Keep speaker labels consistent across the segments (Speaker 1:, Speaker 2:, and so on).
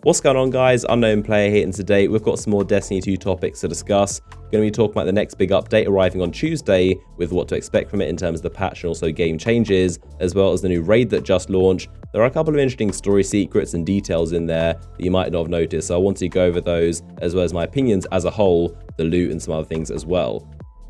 Speaker 1: What's going on, guys? Unknown Player here, and today we've got some more Destiny 2 topics to discuss. We're going to be talking about the next big update arriving on Tuesday, with what to expect from it in terms of the patch and also game changes, as well as the new raid that just launched. There are a couple of interesting story secrets and details in there that you might not have noticed, so I want to go over those, as well as my opinions as a whole, the loot and some other things as well.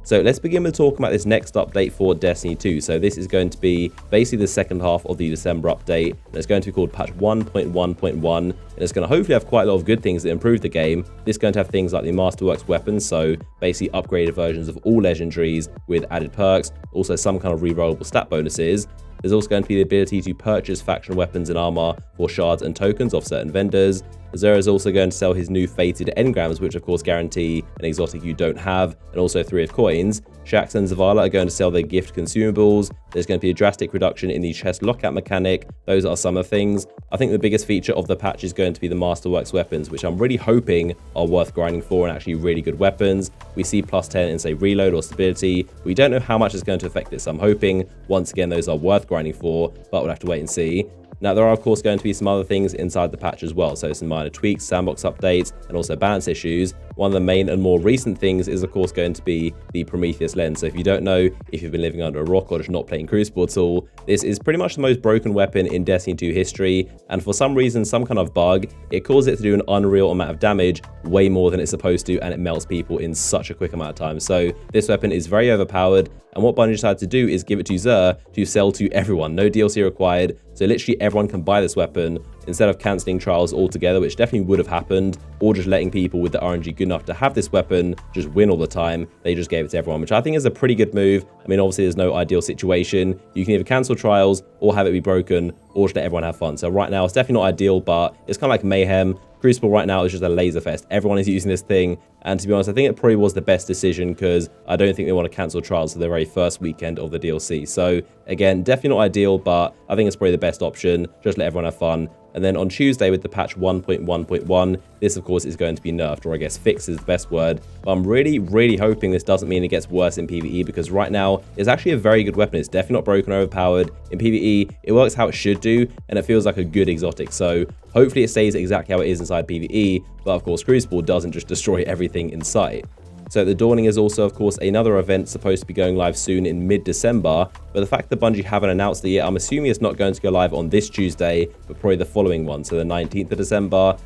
Speaker 1: So let's begin with talking about this next update for Destiny 2. So this is going to be basically the second half of the December update, and it's going to be called patch 1.1.1, and it's going to hopefully have quite a lot of good things that improve the game. This is going to have things like the Masterworks weapons, so basically upgraded versions of all legendaries with added perks, also some kind of rerollable stat bonuses. There's also going to be the ability to purchase faction weapons and armor for shards and tokens off certain vendors. Zero is also going to sell his new fated engrams, which of course guarantee an exotic you don't have, and also 3 of coins. Shaxx and Zavala are going to sell their gift consumables. There's going to be a drastic reduction in the chest lockout mechanic. Those are some of the things. I think the biggest feature of the patch is going to be the Masterworks weapons, which I'm really hoping are worth grinding for and actually really good weapons. We see plus 10 in, say, reload or stability. We don't know how much it's going to affect this. I'm hoping, once again, those are worth grinding for, but we'll have to wait and see. Now, there are, of course, going to be some other things inside the patch as well, so some minor tweaks, sandbox updates, and also balance issues. One of the main and more recent things is, of course, going to be the Prometheus lens. So if you don't know, if you've been living under a rock or just not playing Crucible at all, this is pretty much the most broken weapon in Destiny 2 history, and for some reason, some kind of bug, it causes it to do an unreal amount of damage, way more than it's supposed to, and it melts people in such a quick amount of time. So this weapon is very overpowered, and what Bungie decided to do is give it to Xur to sell to everyone. No DLC required, so literally everyone can buy this weapon instead of cancelling trials altogether, which definitely would have happened, or just letting people with the RNG good enough to have this weapon just win all the time. They just gave it to everyone, which I think is a pretty good move. I mean, obviously there's no ideal situation. You can either cancel trials or have it be broken, or just let everyone have fun. So right now it's definitely not ideal, but it's kind of like mayhem. Crucible right now is just a laser fest. Everyone is using this thing, and to be honest, I think it probably was the best decision, because I don't think they want to cancel trials for the very first weekend of the DLC. So again, definitely not ideal, but I think it's probably the best option. Just let everyone have fun. And then on Tuesday with the patch 1.1.1, this of course is going to be nerfed, or I guess fixed is the best word. But I'm really hoping this doesn't mean it gets worse in PvE, because right now it's actually a very good weapon. It's definitely not broken or overpowered. In PvE, it works how it should do, and it feels like a good exotic. So hopefully it stays exactly how it is inside PvE, but of course Crucible doesn't just destroy everything in sight. So the Dawning is also, of course, another event supposed to be going live soon in mid-December, but the fact that Bungie haven't announced it yet, I'm assuming it's not going to go live on this Tuesday, but probably the following one, so the 19th of December.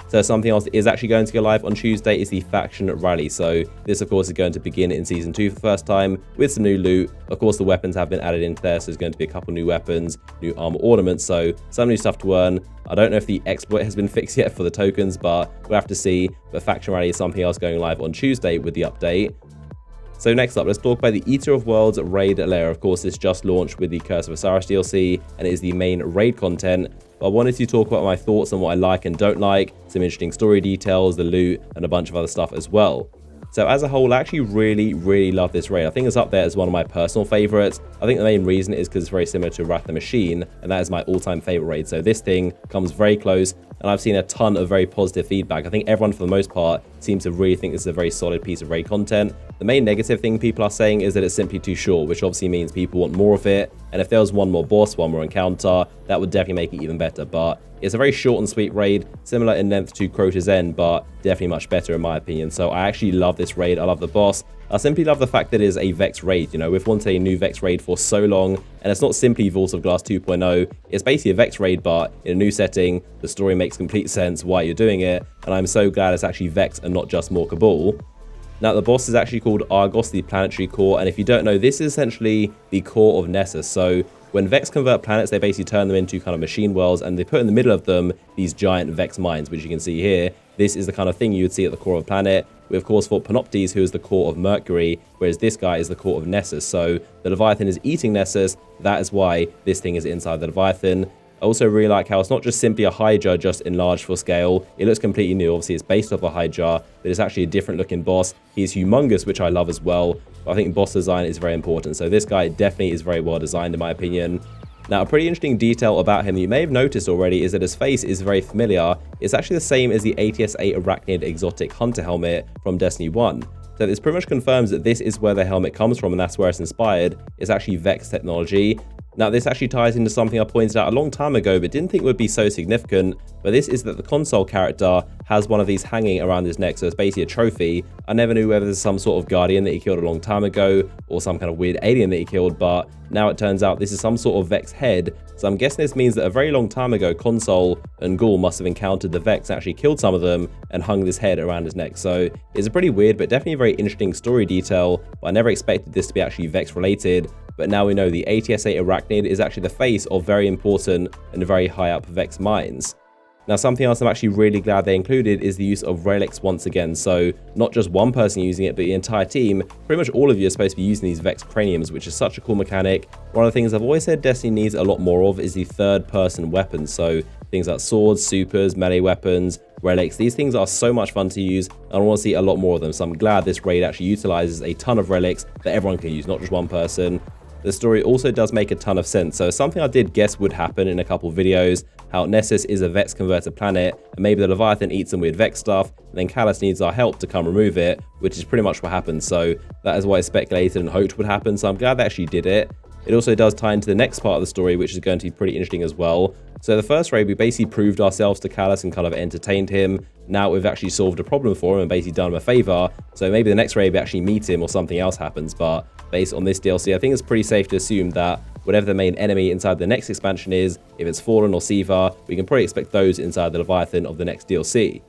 Speaker 1: So something else that is actually going to go live on Tuesday is the Faction Rally. So this, of course, is going to begin in Season 2 for the first time with some new loot. Of course, the weapons have been added into there, so there's going to be a couple new weapons, new armor ornaments, so some new stuff to earn. I don't know if the exploit has been fixed yet for the tokens, but we'll have to see. But Faction Rally is something else going live on Tuesday with the update. So next up, let's talk about the Eater of Worlds raid layer. Of course, this just launched with the Curse of Osiris DLC, and it is the main raid content. But I wanted to talk about my thoughts on what I like and don't like, some interesting story details, the loot, and a bunch of other stuff as well. So as a whole, I actually really love this raid. I think it's up there as one of my personal favorites. I think the main reason is because it's very similar to Wrath the Machine, and that is my all-time favorite raid. So this thing comes very close, and I've seen a ton of very positive feedback. I think everyone, for the most part, seems to really think this is a very solid piece of raid content. The main negative thing people are saying is that it's simply too short, which obviously means people want more of it. And if there was one more boss, one more encounter, that would definitely make it even better. But it's a very short and sweet raid, similar in length to Crota's End, but definitely much better in my opinion. So I actually love this raid. I love the boss. I simply love the fact that it is a Vex raid. You know, we've wanted a new Vex raid for so long, and it's not simply Vault of Glass 2.0. It's basically a Vex raid, but in a new setting. The story makes complete sense why you're doing it, and I'm so glad it's actually Vex and not just more Cabal. Now, the boss is actually called Argos, the planetary core, and if you don't know, this is essentially the core of Nessus. So when Vex convert planets, they basically turn them into kind of machine worlds, and they put in the middle of them these giant Vex mines, which you can see here. This is the kind of thing you would see at the core of a planet. We, of course, fought Panoptes, who is the core of Mercury, whereas this guy is the core of Nessus. So the Leviathan is eating Nessus. That is why this thing is inside the Leviathan. I also really like how it's not just simply a Hydra just enlarged for scale. It looks completely new. Obviously, it's based off a Hydra, but it's actually a different looking boss. He's humongous, which I love as well. But I think boss design is very important. So this guy definitely is very well designed, in my opinion. Now, a pretty interesting detail about him that you may have noticed already is that his face is very familiar. It's actually the same as the ATS-8 Arachnid exotic hunter helmet from Destiny 1. So this pretty much confirms that this is where the helmet comes from, and that's where it's inspired. It's actually Vex technology. Now, this actually ties into something I pointed out a long time ago, but didn't think would be so significant, but this is that the console character has one of these hanging around his neck, so it's basically a trophy. I never knew whether there's some sort of guardian that he killed a long time ago, or some kind of weird alien that he killed, but now it turns out this is some sort of Vex head, so I'm guessing this means that a very long time ago, Console and Ghoul must have encountered the Vex and actually killed some of them, and hung this head around his neck. So it's a pretty weird, but definitely a very interesting story detail, but I never expected this to be actually Vex related. But now we know the ATS-8 Arachnid is actually the face of very important and very high up Vex mines. Now, something else I'm actually really glad they included is the use of relics once again. So not just one person using it, but the entire team. Pretty much all of you are supposed to be using these Vex craniums, which is such a cool mechanic. One of the things I've always said Destiny needs a lot more of is the third-person weapons. So things like swords, supers, melee weapons, relics. These things are so much fun to use, and I want to see a lot more of them. So I'm glad this raid actually utilizes a ton of relics that everyone can use, not just one person. The story also does make a ton of sense, so something I did guess would happen in a couple of videos, how Nessus is a Vex converted planet, and maybe the Leviathan eats some weird Vex stuff, and then Callus needs our help to come remove it, which is pretty much what happened. So that is what I speculated and hoped would happen, so I'm glad they actually did it. It also does tie into the next part of the story, which is going to be pretty interesting as well. So the first raid, we basically proved ourselves to Callus and kind of entertained him. Now we've actually solved a problem for him and basically done him a favor. So maybe the next raid we actually meet him or something else happens. But based on this DLC, I think it's pretty safe to assume that whatever the main enemy inside the next expansion is, if it's Fallen or Siva, we can probably expect those inside the Leviathan of the next DLC.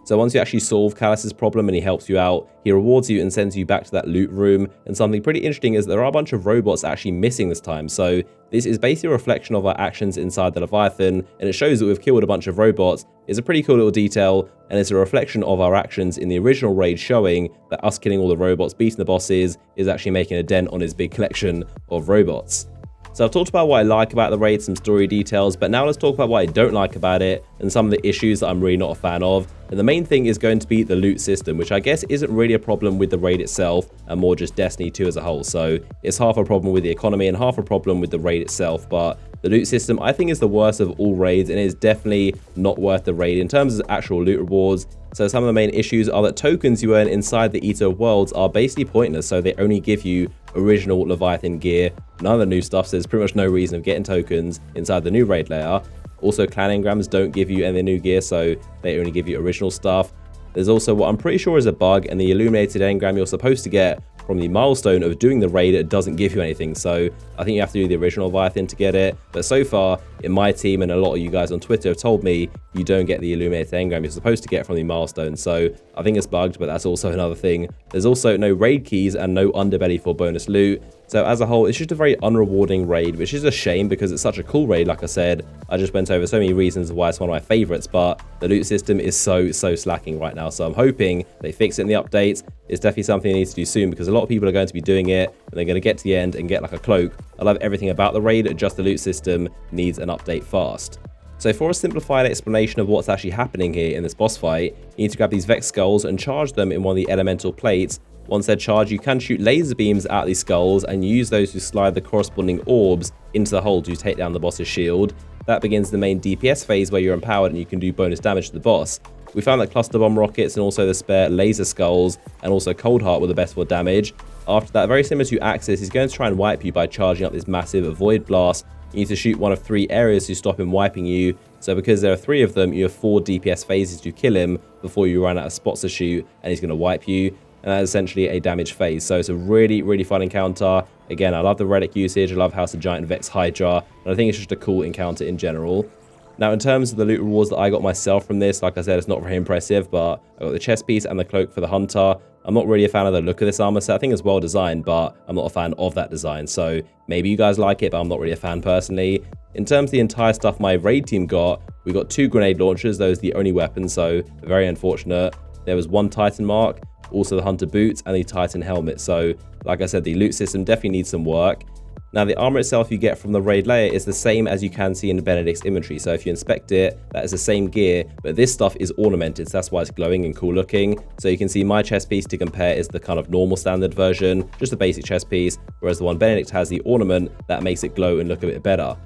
Speaker 1: So once you actually solve Callus's problem and he helps you out, he rewards you and sends you back to that loot room. And something pretty interesting is there are a bunch of robots actually missing this time. So this is basically a reflection of our actions inside the Leviathan, and it shows that we've killed a bunch of robots. It's a pretty cool little detail, and it's a reflection of our actions in the original raid, showing that us killing all the robots, beating the bosses, is actually making a dent on his big collection of robots. So I've talked about what I like about the raid, some story details, but now let's talk about what I don't like about it and some of the issues that I'm really not a fan of. And the main thing is going to be the loot system, which I guess isn't really a problem with the raid itself and more just Destiny 2 as a whole. So it's half a problem with the economy and half a problem with the raid itself, but the loot system I think is the worst of all raids and is definitely not worth the raid in terms of actual loot rewards. So some of the main issues are that tokens you earn inside the Eater of Worlds are basically pointless, so they only give you original Leviathan gear, none of the new stuff, so there's pretty much no reason of getting tokens inside the new raid layer. Also, clan engrams don't give you any new gear, so they only give you original stuff. There's also what I'm pretty sure is a bug, and the illuminated engram you're supposed to get from the milestone of doing the raid, it doesn't give you anything, so I think you have to do the original Leviathan to get it. But so far in my team and a lot of you guys on Twitter have told me you don't get the illuminated engram you're supposed to get from the milestone, so I think it's bugged, but that's also another thing. There's also no raid keys and no underbelly for bonus loot, so as a whole it's just a very unrewarding raid, which is a shame because it's such a cool raid. Like I said, I just went over so many reasons why it's one of my favorites, but the loot system is so slacking right now, so I'm hoping they fix it in the updates. It's definitely something they need to do soon because a lot of people are going to be doing it and they're going to get to the end and get like a cloak. I love everything about the raid, just the loot system needs an update fast. So for a simplified explanation of what's actually happening here in this boss fight, you need to grab these Vex skulls and charge them in one of the elemental plates. Once they're charged, you can shoot laser beams at these skulls and use those to slide the corresponding orbs into the hole to take down the boss's shield. That begins the main DPS phase where you're empowered and you can do bonus damage to the boss. We found that cluster bomb rockets and also the spare laser skulls and also cold heart were the best for damage. After that, very similar to Axis, he's going to try and wipe you by charging up this massive void blast. You need to shoot one of 3 areas to stop him wiping you. So because there are 3 of them, you have 4 DPS phases to kill him before you run out of spots to shoot and he's going to wipe you. And that's essentially a damage phase. So it's a really fun encounter. Again, I love the relic usage. I love how it's a giant Vex Hydra. And I think it's just a cool encounter in general. Now, in terms of the loot rewards that I got myself from this, like I said, it's not very impressive, but I got the chest piece and the cloak for the hunter. I'm not really a fan of the look of this armor set. I think it's well designed, but I'm not a fan of that design. So maybe you guys like it, but I'm not really a fan personally. In terms of the entire stuff my raid team got, we got 2 grenade launchers. Those are the only weapons, so very unfortunate. There was 1 Titan mark, also the hunter boots and the Titan helmet. So like I said, the loot system definitely needs some work. Now, the armor itself you get from the raid layer is the same as you can see in Benedict's inventory. So if you inspect it, that is the same gear, but this stuff is ornamented, so that's why it's glowing and cool looking. So you can see my chest piece to compare is the kind of normal standard version, just a basic chest piece, whereas the one Benedict has the ornament that makes it glow and look a bit better.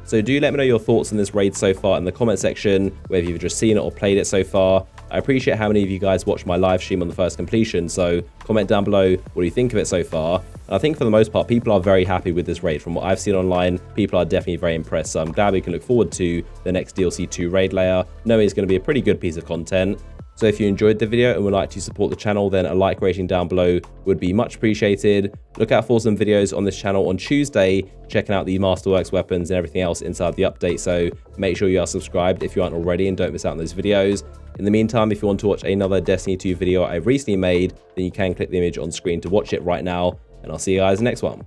Speaker 1: So do let me know your thoughts on this raid so far in the comment section, whether you've just seen it or played it so far. I appreciate how many of you guys watched my live stream on the first completion, so comment down below what do you think of it so far. And I think for the most part, people are very happy with this raid. From what I've seen online, people are definitely very impressed, so I'm glad we can look forward to the next DLC 2 raid layer, knowing it's going to be a pretty good piece of content. So if you enjoyed the video and would like to support the channel, then a like rating down below would be much appreciated. Look out for some videos on this channel on Tuesday, checking out the Masterworks weapons and everything else inside the update, so make sure you are subscribed if you aren't already and don't miss out on those videos. In the meantime, if you want to watch another Destiny 2 video I've recently made, then you can click the image on screen to watch it right now, and I'll see you guys in the next one.